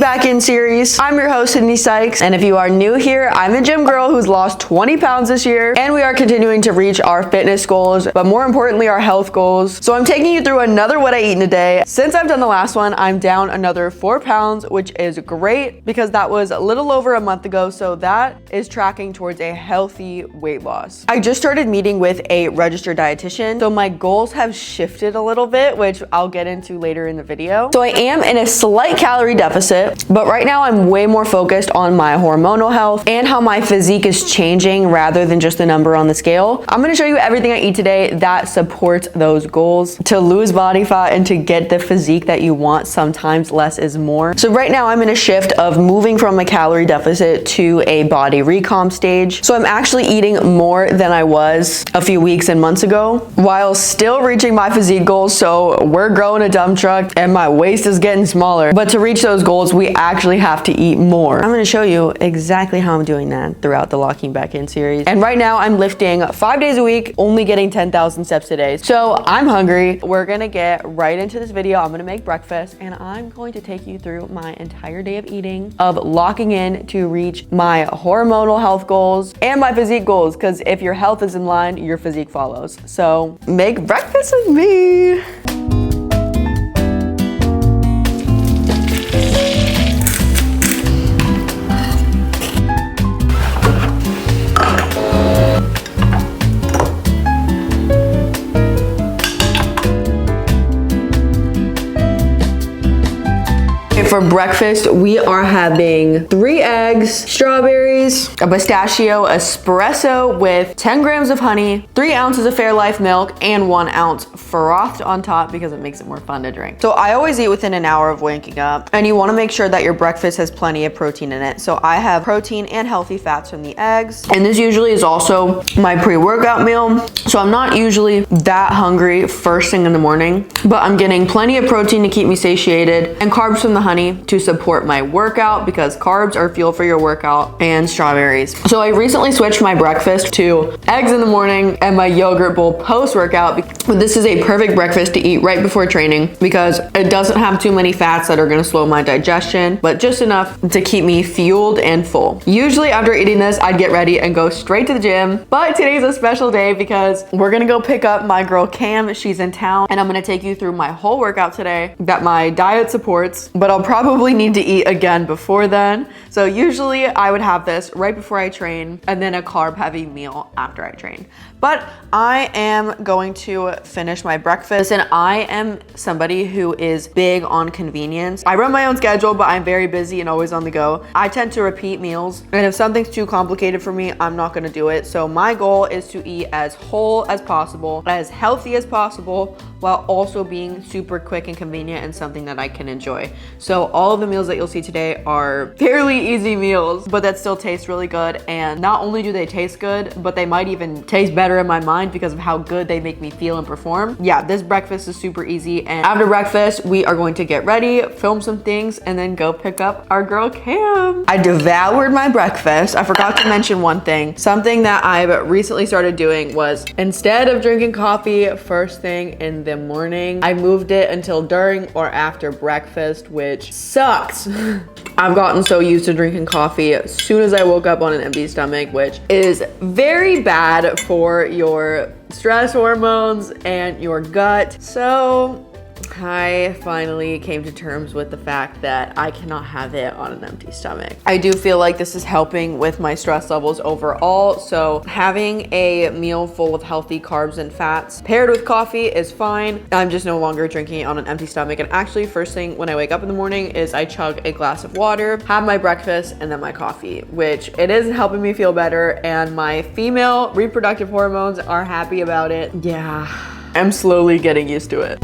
Back In series. I'm your host, Sydney Sykes, and if you are new here, I'm a gym girl who's lost 20 pounds this year, and we are continuing to reach our fitness goals, but more importantly, our health goals. So I'm taking you through another What I Eat in a Day. Since I've done the last one, I'm down another 4 pounds, which is great because that was a little over a month ago, so that is tracking towards a healthy weight loss. I just started meeting with a registered dietitian, so my goals have shifted a little bit, which I'll get into later in the video. So I am in a slight calorie deficit, but right now I'm way more focused on my hormonal health and how my physique is changing rather than just the number on the scale. I'm gonna show you everything I eat today that supports those goals to lose body fat and to get the physique that you want. Sometimes less is more. So right now I'm in a shift of moving from a calorie deficit to a body recomp stage. So I'm actually eating more than I was a few weeks and months ago while still reaching my physique goals. So we're growing a dump truck and my waist is getting smaller. But to reach those goals, we actually have to eat more. I'm gonna show you exactly how I'm doing that throughout the Locking Back In series. And right now I'm lifting 5 days a week, only getting 10,000 steps a day. So I'm hungry. We're gonna get right into this video. I'm gonna make breakfast and I'm going to take you through my entire day of eating, of locking in to reach my hormonal health goals and my physique goals. Because if your health is in line, your physique follows. So make breakfast with me. For breakfast, we are having 3 eggs, strawberries, a pistachio espresso with 10 grams of honey, 3 ounces of Fairlife milk, and 1 ounce frothed on top because it makes it more fun to drink. So I always eat within an hour of waking up, and you want to make sure that your breakfast has plenty of protein in it. So I have protein and healthy fats from the eggs, and this usually is also my pre-workout meal. So I'm not usually that hungry first thing in the morning, but I'm getting plenty of protein to keep me satiated and carbs from the honey to support my workout because carbs are fuel for your workout, and strawberries. So I recently switched my breakfast to eggs in the morning and my yogurt bowl post-workout. This is a perfect breakfast to eat right before training because it doesn't have too many fats that are going to slow my digestion, but just enough to keep me fueled and full. Usually after eating this, I'd get ready and go straight to the gym, but today's a special day because we're going to go pick up my girl Cam. She's in town, and I'm going to take you through my whole workout today that my diet supports, but I'll probably need to eat again before then. So usually I would have this right before I train and then a carb heavy meal after I train. But I am going to finish my breakfast, and I am somebody who is big on convenience. I run my own schedule, but I'm very busy and always on the go. I tend to repeat meals, and if something's too complicated for me, I'm not gonna do it. So my goal is to eat as whole as possible, as healthy as possible, while also being super quick and convenient and something that I can enjoy. So all of the meals that you'll see today are fairly easy meals, but that still taste really good. And not only do they taste good, but they might even taste better in my mind because of how good they make me feel and perform. Yeah, this breakfast is super easy. And after breakfast, we are going to get ready, film some things, and then go pick up our girl Cam. I devoured my breakfast. I forgot to mention one thing. Something that I've recently started doing was, instead of drinking coffee first thing in the morning, I moved it until during or after breakfast, which sucks. I've gotten so used to drinking coffee as soon as I woke up on an empty stomach, which is very bad for your stress hormones and your gut. So I finally came to terms with the fact that I cannot have it on an empty stomach. I do feel like this is helping with my stress levels overall. So having a meal full of healthy carbs and fats paired with coffee is fine. I'm just no longer drinking it on an empty stomach. And actually, first thing when I wake up in the morning is I chug a glass of water, have my breakfast, and then my coffee, which it is helping me feel better. And my female reproductive hormones are happy about it. Yeah, I'm slowly getting used to it.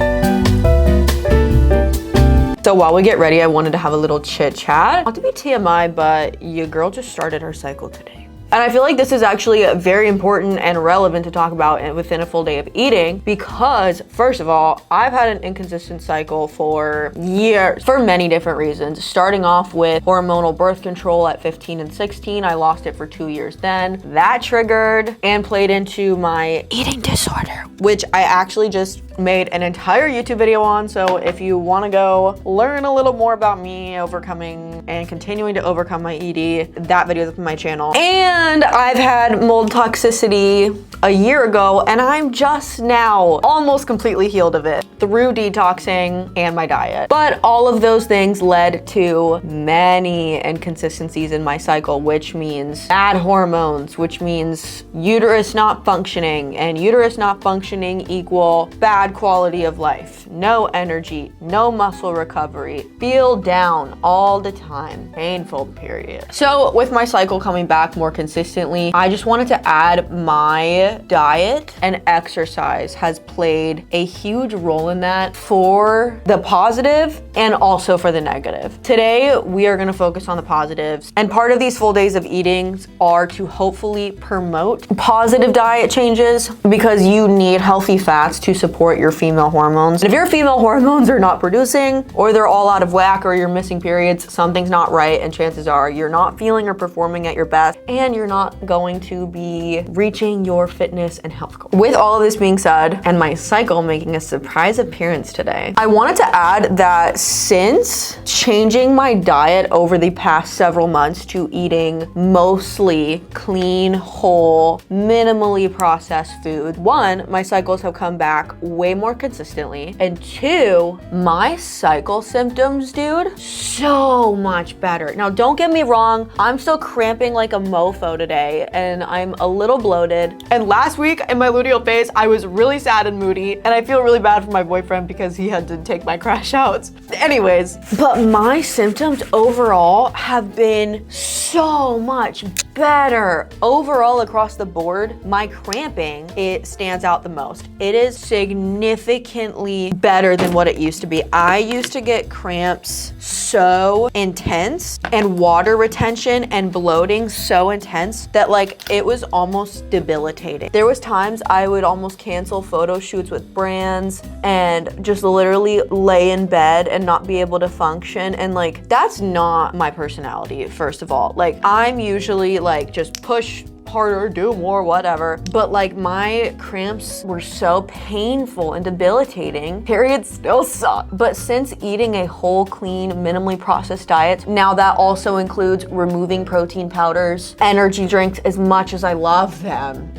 So while we get ready, I wanted to have a little chit chat. Not to be TMI, but your girl just started her cycle today. And I feel like this is actually very important and relevant to talk about within a full day of eating because, first of all, I've had an inconsistent cycle for years for many different reasons. Starting off with hormonal birth control at 15 and 16. I lost it for 2 years then. That triggered and played into my eating disorder, which I actually just made an entire YouTube video on. So if you want to go learn a little more about me overcoming and continuing to overcome my ED. That video is up on my channel. And I've had mold toxicity a year ago, and I'm just now almost completely healed of it through detoxing and my diet. But all of those things led to many inconsistencies in my cycle, which means bad hormones, which means uterus not functioning, and uterus not functioning equal bad quality of life, no energy, no muscle recovery, feel down all the time, painful period. So with my cycle coming back more consistently, I just wanted to add my diet and exercise has played a huge role in that for the positive and also for the negative. Today, we are gonna focus on the positives, and part of these full days of eatings are to hopefully promote positive diet changes because you need healthy fats to support your female hormones. And if your female hormones are not producing, or they're all out of whack, or you're missing periods, something's not right, and chances are you're not feeling or performing at your best, and you're not going to be reaching your fitness and health goals. With all of this being said, and my cycle making a surprise appearance today, I wanted to add that since changing my diet over the past several months to eating mostly clean, whole, minimally processed food, one, my cycles have come back way more consistently, and two, my cycle symptoms, dude, so much better. Now, don't get me wrong, I'm still cramping like a mofo today, and I'm a little bloated. And last week in my luteal phase, I was really sad and moody, and I feel really bad for my boyfriend because he had to take my crash outs. Anyways, but my symptoms overall have been so much better. Overall, across the board, my cramping, it stands out the most. It is significantly better than what it used to be. I used to get cramps so intense, and water retention and bloating so intense that like it was almost debilitating. There was times I would almost cancel photo shoots with brands and just literally lay in bed and not be able to function, and like that's not my personality. First of all, like I'm usually like just push harder, do more, whatever. But like my cramps were so painful and debilitating. Periods still suck. But since eating a whole, clean, minimally processed diet, now that also includes removing protein powders, energy drinks, as much as I love them.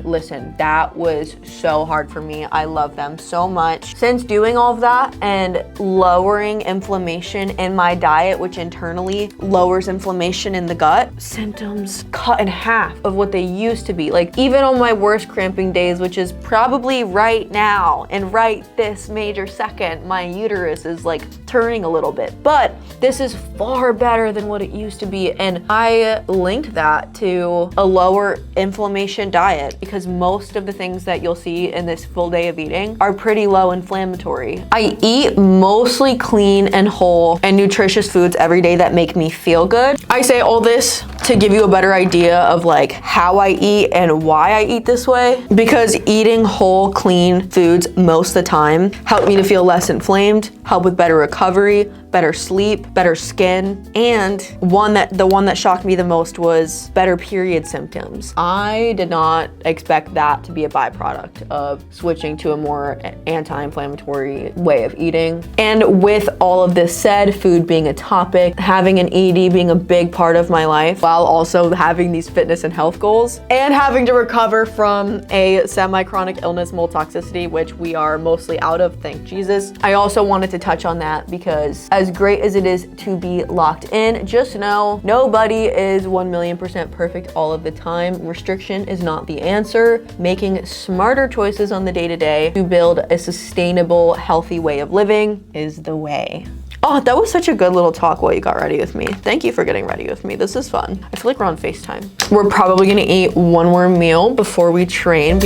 Listen, that was so hard for me. I love them so much. Since doing all of that and lowering inflammation in my diet, which internally lowers inflammation in the gut, symptoms cut in half of what they used to be. Like even on my worst cramping days, which is probably right now and right this major second, my uterus is like turning a little bit, but this is far better than what it used to be. And I linked that to a lower inflammation diet because most of the things that you'll see in this full day of eating are pretty low inflammatory. I eat mostly clean and whole and nutritious foods every day that make me feel good. I say all this to give you a better idea of like how I eat and why I eat this way, because eating whole, clean foods most of the time help me to feel less inflamed, help with better recovery, better sleep, better skin, and the one that shocked me the most was better period symptoms. I did not expect that to be a byproduct of switching to a more anti-inflammatory way of eating. And with all of this said, food being a topic, having an ED being a big part of my life, while also having these fitness and health goals, and having to recover from a semi-chronic illness, mold toxicity, which we are mostly out of, thank Jesus. I also wanted to touch on that because as great as it is to be locked in, just know nobody is 1,000,000% perfect all of the time. Restriction is not the answer. Making smarter choices on the day-to-day to build a sustainable, healthy way of living is the way. Oh, that was such a good little talk while you got ready with me. Thank you for getting ready with me. This is fun. I feel like we're on FaceTime. We're probably gonna eat one more meal before we train.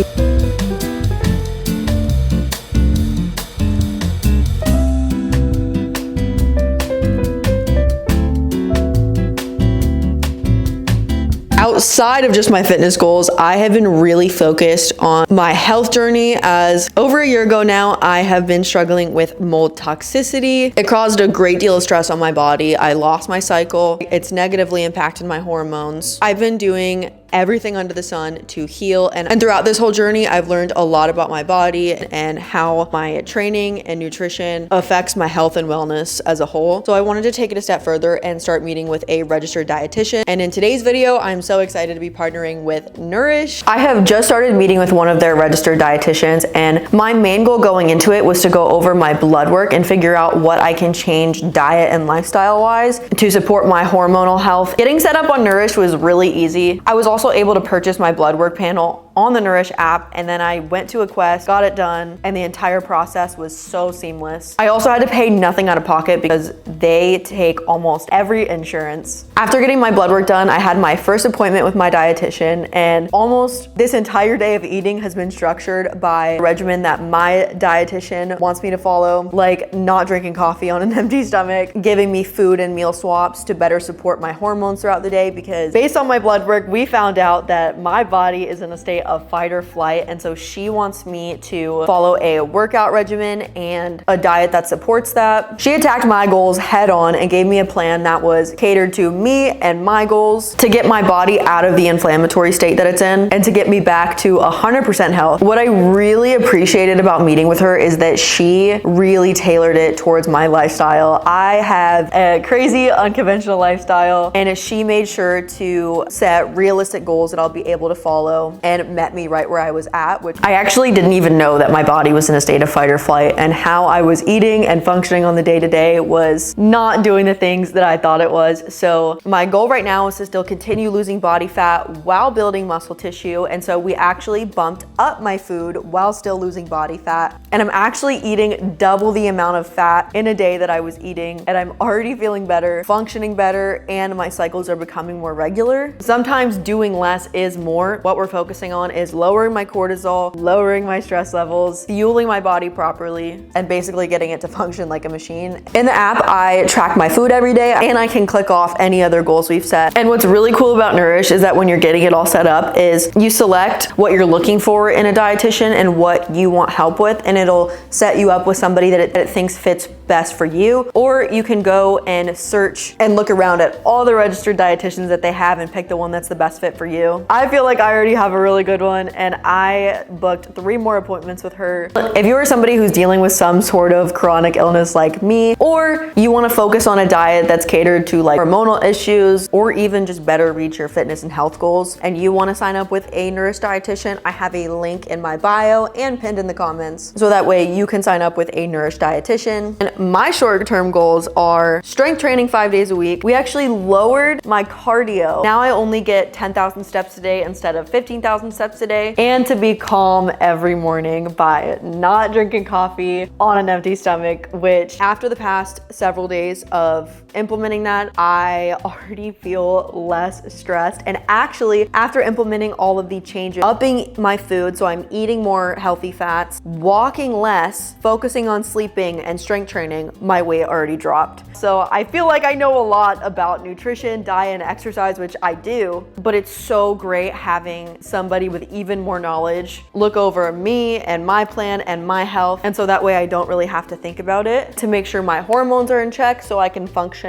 Outside of just my fitness goals, I have been really focused on my health journey, as over a year ago now, I have been struggling with mold toxicity. It caused a great deal of stress on my body. I lost my cycle. It's negatively impacted my hormones. I've been doing everything under the sun to heal. And throughout this whole journey, I've learned a lot about my body and how my training and nutrition affects my health and wellness as a whole. So I wanted to take it a step further and start meeting with a registered dietitian. And in today's video, I'm so excited to be partnering with Nourish. I have just started meeting with one of their registered dietitians, and my main goal going into it was to go over my blood work and figure out what I can change diet and lifestyle wise to support my hormonal health. Getting set up on Nourish was really easy. I was also able to purchase my blood work panel on the Nourish app, and then I went to a Quest, got it done, and the entire process was so seamless. I also had to pay nothing out of pocket because they take almost every insurance. After getting my blood work done, I had my first appointment with my dietitian, and almost this entire day of eating has been structured by a regimen that my dietitian wants me to follow, like not drinking coffee on an empty stomach, giving me food and meal swaps to better support my hormones throughout the day, because based on my blood work, we found out that my body is in a state of fight or flight, and so she wants me to follow a workout regimen and a diet that supports that. She attacked my goals head on and gave me a plan that was catered to me and my goals to get my body out of the inflammatory state that it's in and to get me back to 100% health. What I really appreciated about meeting with her is that she really tailored it towards my lifestyle. I have a crazy unconventional lifestyle, and she made sure to set realistic goals that I'll be able to follow, and met me right where I was at, which I actually didn't even know that my body was in a state of fight or flight, and how I was eating and functioning on the day-to-day was not doing the things that I thought it was. So my goal right now is to still continue losing body fat while building muscle tissue, and so we actually bumped up my food while still losing body fat, and I'm actually eating double the amount of fat in a day that I was eating, and I'm already feeling better, functioning better, and my cycles are becoming more regular. Sometimes doing less is more. What we're focusing on is lowering my cortisol, lowering my stress levels, fueling my body properly, and basically getting it to function like a machine. In the app, I track my food every day, and I can click off any other goals we've set. And what's really cool about Nourish is that when you're getting it all set up is you select what you're looking for in a dietitian and what you want help with, and it'll set you up with somebody that it thinks fits best for you. Or you can go and search and look around at all the registered dietitians that they have and pick the one that's the best fit for you. I feel like I already have a really good one, and I booked 3 more appointments with her. If you are somebody who's dealing with some sort of chronic illness like me, or you want to focus on a diet that's catered to like hormonal issues, or even just better reach your fitness and health goals, and you want to sign up with a Nourish dietitian, I have a link in my bio and pinned in the comments, so that way you can sign up with a Nourish dietitian. And my short-term goals are strength training 5 days a week. We actually lowered my cardio. Now I only get 10,000 steps a day instead of 15,000 steps a day, and to be calm every morning by not drinking coffee on an empty stomach, which after the past several days of implementing that, I already feel less stressed. And actually, after implementing all of the changes, upping my food, so I'm eating more healthy fats, walking less, focusing on sleeping and strength training, my weight already dropped. So I feel like I know a lot about nutrition, diet, and exercise, which I do, but it's so great having somebody with even more knowledge look over me and my plan and my health, and so that way I don't really have to think about it, to make sure my hormones are in check so I can function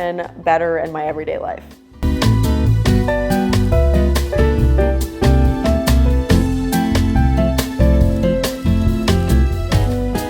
better in my everyday life.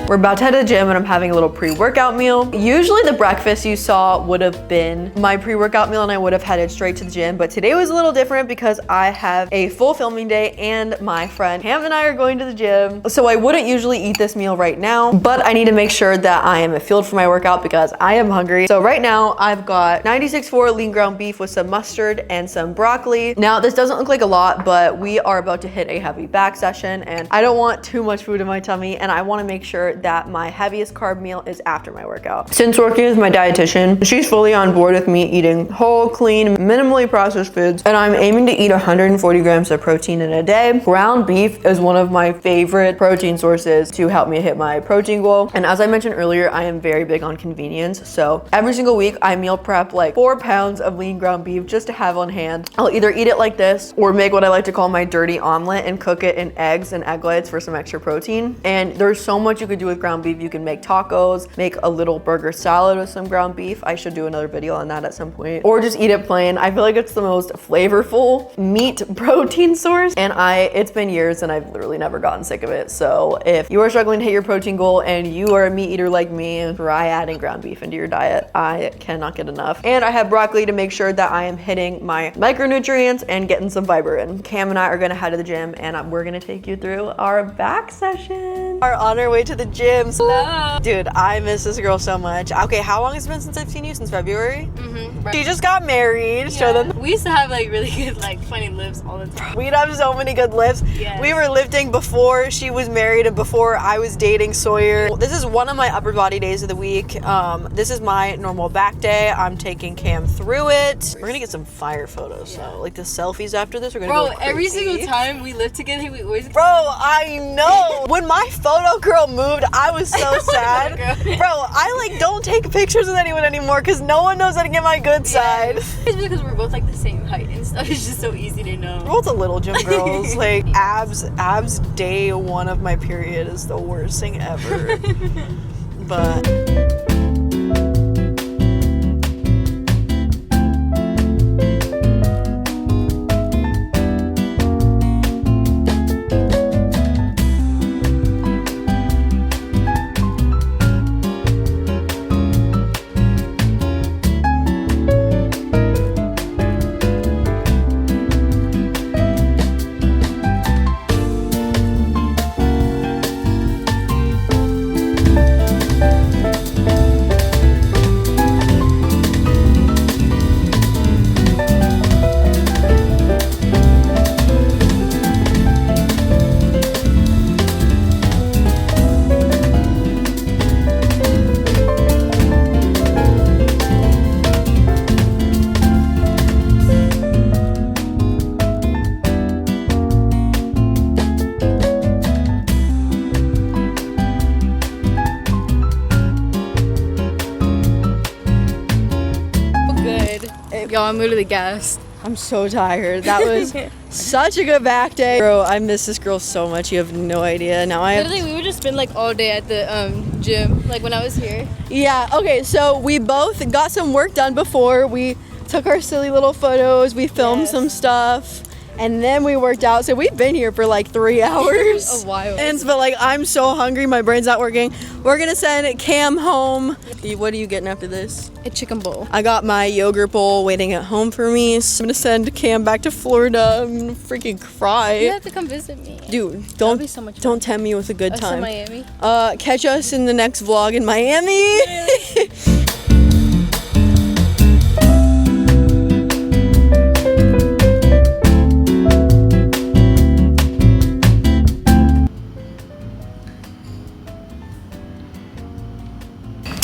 We're about to head to the gym, and I'm having a little pre-workout meal. Usually the breakfast you saw would have been my pre-workout meal and I would have headed straight to the gym, but today was a little different because I have a full filming day and my friend Ham and I are going to the gym. So I wouldn't usually eat this meal right now, but I need to make sure that I am fueled for my workout because I am hungry. So right now I've got 96.4 lean ground beef with some mustard and some broccoli. Now this doesn't look like a lot, but we are about to hit a heavy back session, and I don't want too much food in my tummy, and I want to make sure that my heaviest carb meal is after my workout. Since working with my dietitian, she's fully on board with me eating whole, clean, minimally processed foods, and I'm aiming to eat 140 grams of protein in a day. Ground beef is one of my favorite protein sources to help me hit my protein goal. And as I mentioned earlier, I am very big on convenience. So every single week I meal prep like 4 pounds of lean ground beef just to have on hand. I'll either eat it like this or make what I like to call my dirty omelet and cook it in eggs and egg whites for some extra protein. And there's so much you could do with ground beef. You can make tacos, make a little burger salad with some ground beef. I should do another video on that at some point. Or just eat it plain. I feel like it's the most flavorful meat protein source. And it's been years and I've literally never gotten sick of it. So if you are struggling to hit your protein goal and you are a meat eater like me, try adding ground beef into your diet. I cannot get enough. And I have broccoli to make sure that I am hitting my micronutrients and getting some fiber in. Cam and I are gonna head to the gym and we're gonna take you through our back session. We're on our way to the gym. Hello. Dude, I miss this girl so much. Okay, how long has it been since I've seen you? Since February? She just got married. Yeah. Show them. We used to have like really good like funny lifts all the time. We'd have so many good lifts. Yes. We were lifting before she was married and before I was dating Sawyer. This is one of my upper body days of the week. This is my normal back day. I'm taking Cam through it. We're gonna get some fire photos. So like the selfies after this, we're gonna go crazy. Every single time we lift together, we always. Bro, I know. When my photo girl moved, I was so sad. Bro, I like don't take pictures with anyone anymore because no one knows how to get my good side. It's because we're both like the same height and stuff. It's just so easy to know. We're both a little gym girls. Like abs day one of my period is the worst thing ever. But Yo, I'm literally gassed. I'm so tired. That was such a good back day. Bro, I miss this girl so much. You have no idea. Now I have... Literally, we would just spend like all day at the gym, like when I was here. Yeah, okay, so we both got some work done before. We took our silly little photos. We filmed some stuff. And then we worked out. So we've been here for like 3 hours. A while. But like, I'm so hungry. My brain's not working. We're gonna send Cam home. What are you getting after this? A chicken bowl. I got my yogurt bowl waiting at home for me. So I'm gonna send Cam back to Florida. I'm gonna freaking cry. You have to come visit me. Dude, That'll be so much fun. don't tempt me with a good Us time. in Miami. Catch us in the next vlog in Miami.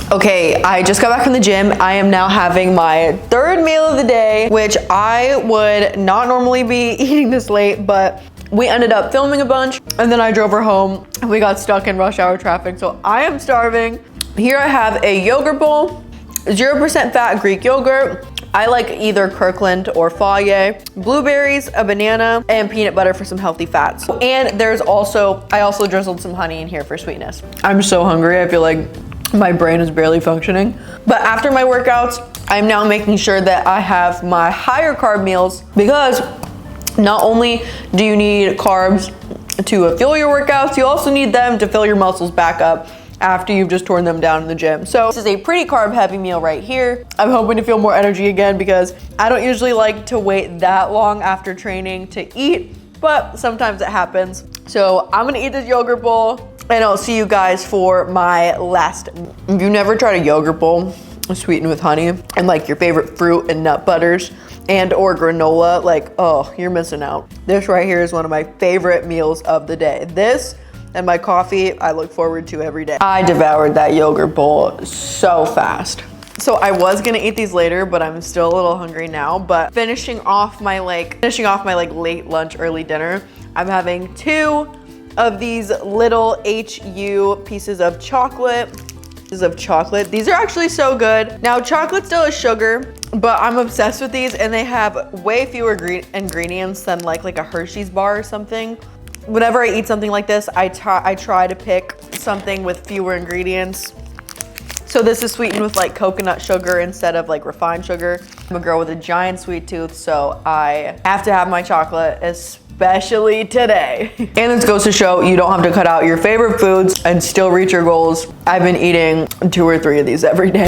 Okay, I just got back from the gym. I am now having my third meal of the day, which I would not normally be eating this late, but we ended up filming a bunch and then I drove her home and we got stuck in rush hour traffic. So I am starving. Here I have a yogurt bowl, 0% fat Greek yogurt. I like either Kirkland or Fage, blueberries, a banana, and peanut butter for some healthy fats. And I also drizzled some honey in here for sweetness. I'm so hungry. I feel like my brain is barely functioning. But after my workouts, I'm now making sure that I have my higher carb meals because not only do you need carbs to fuel your workouts, you also need them to fill your muscles back up after you've just torn them down in the gym. So this is a pretty carb heavy meal right here. I'm hoping to feel more energy again because I don't usually like to wait that long after training to eat, but sometimes it happens. So I'm gonna eat this yogurt bowl and I'll see you guys for my last. If you never tried a yogurt bowl sweetened with honey and like your favorite fruit and nut butters and or granola, like, oh, you're missing out. This right here is one of my favorite meals of the day. This and my coffee, I look forward to every day. I devoured that yogurt bowl so fast. So I was gonna eat these later, but I'm still a little hungry now. But finishing off my late lunch, early dinner, I'm having 2 of these little HU pieces of chocolate. These are actually so good. Now, chocolate still has sugar, but I'm obsessed with these and they have way fewer ingredients than like a Hershey's bar or something. Whenever I eat something like this, I try to pick something with fewer ingredients. So this is sweetened with like coconut sugar instead of like refined sugar. I'm a girl with a giant sweet tooth, so I have to have my chocolate, especially today. And this goes to show you don't have to cut out your favorite foods and still reach your goals. I've been eating 2 or 3 of these every day.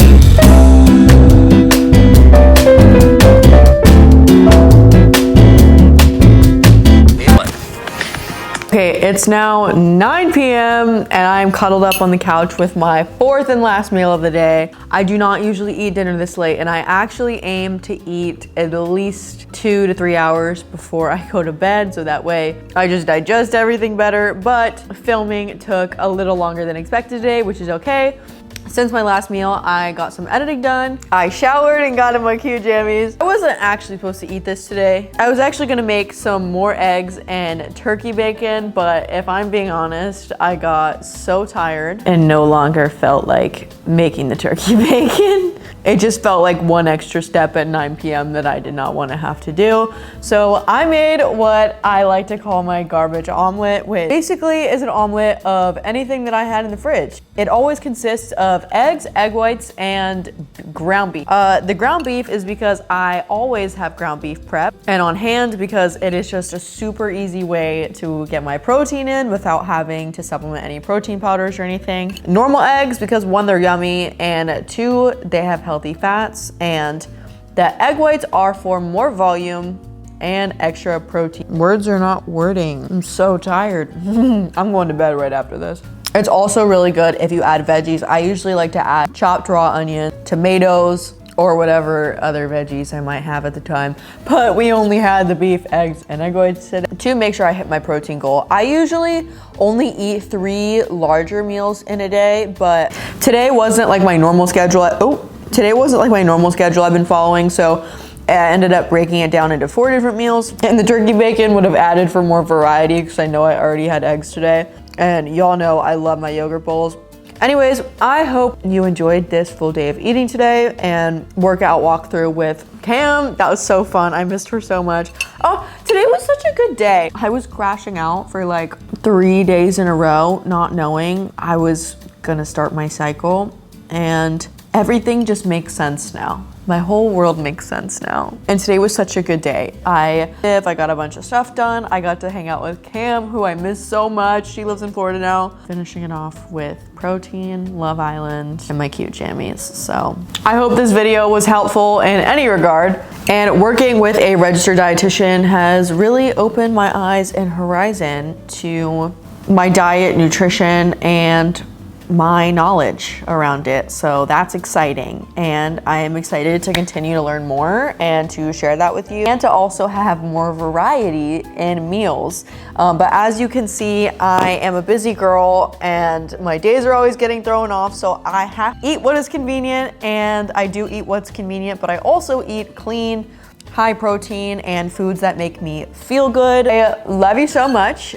Okay, it's now 9 p.m. and I'm cuddled up on the couch with my 4th and last meal of the day. I do not usually eat dinner this late, and I actually aim to eat at least 2 to 3 hours before I go to bed, so that way I just digest everything better. But filming took a little longer than expected today, which is okay. Since my last meal, I got some editing done. I showered and got in my cute jammies. I wasn't actually supposed to eat this today. I was actually gonna make some more eggs and turkey bacon, but if I'm being honest, I got so tired and no longer felt like making the turkey bacon. It just felt like one extra step at 9 p.m. that I did not want to have to do. So I made what I like to call my garbage omelet, which basically is an omelet of anything that I had in the fridge. It always consists of eggs, egg whites, and ground beef. The ground beef is because I always have ground beef prep and on hand because it is just a super easy way to get my protein in without having to supplement any protein powders or anything. Normal eggs because 1, they're yummy, and 2, they have healthy fats, and the egg whites are for more volume and extra protein. Words are not wording. I'm so tired. I'm going to bed right after this. It's also really good if you add veggies. I usually like to add chopped raw onion, tomatoes, or whatever other veggies I might have at the time. But we only had the beef, eggs, and egg whites today to make sure I hit my protein goal. I usually only eat 3 larger meals in a day, but today wasn't like my normal schedule. Today wasn't like my normal schedule I've been following, so I ended up breaking it down into 4 different meals. And the turkey bacon would have added for more variety because I know I already had eggs today. And y'all know I love my yogurt bowls. Anyways, I hope you enjoyed this full day of eating today and workout walkthrough with Cam. That was so fun. I missed her so much. Oh, today was such a good day. I was crashing out for like 3 days in a row, not knowing I was gonna start my cycle, and everything just makes sense now. My whole world makes sense now. And today was such a good day. I got a bunch of stuff done. I got to hang out with Cam, who I miss so much. She lives in Florida now. Finishing it off with protein, Love Island, and my cute jammies. So I hope this video was helpful in any regard. And working with a registered dietitian has really opened my eyes and horizon to my diet, nutrition, and my knowledge around it. So that's exciting, and I am excited to continue to learn more and to share that with you, and to also have more variety in meals. But as you can see, I am a busy girl and my days are always getting thrown off, so I have to eat what is convenient, and I do eat what's convenient, but I also eat clean, high protein, and foods that make me feel good. I love you so much.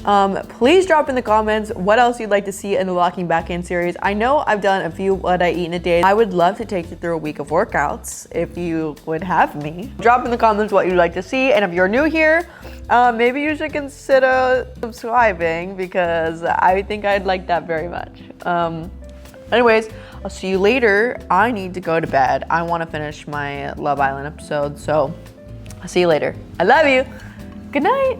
Please drop in the comments what else you'd like to see in the Locking Back In series. I know I've done a few what I eat in a day. I would love to take you through a week of workouts if you would have me. Drop in the comments what you'd like to see, and if you're new here, maybe you should consider subscribing because I think I'd like that very much. Anyways, I'll see you later. I need to go to bed. I want to finish my Love Island episode, so I'll see you later. I love you. Good night.